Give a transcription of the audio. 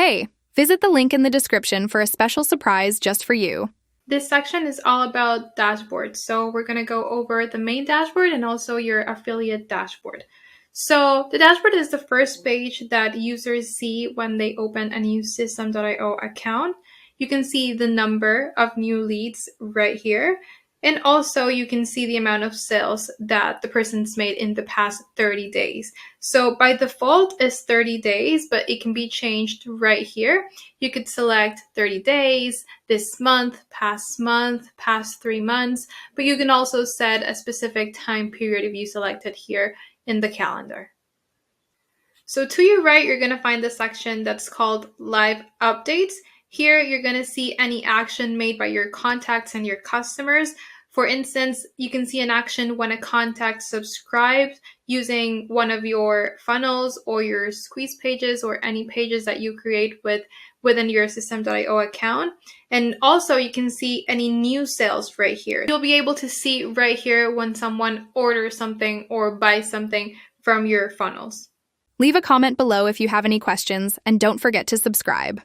Hey, visit the link in the description for a special surprise just for you. This section is all about dashboards. So we're going to go over the main dashboard and also your affiliate dashboard. So the dashboard is the first page that users see when they open a new System.io account. You can see the number of new leads right here. And also you can see the amount of sales that the person's made in the past 30 days. So by default it's 30 days, but it can be changed right here. You could select 30 days, this month, past 3 months, but you can also set a specific time period if you select it here in the calendar. So to your right, you're going to find the section that's called Live Updates. Here, you're going to see any action made by your contacts and your customers. For instance, you can see an action when a contact subscribes using one of your funnels or your squeeze pages or any pages that you create within your System.io account. And also you can see any new sales right here. You'll be able to see right here when someone orders something or buys something from your funnels. Leave a comment below if you have any questions, and don't forget to subscribe.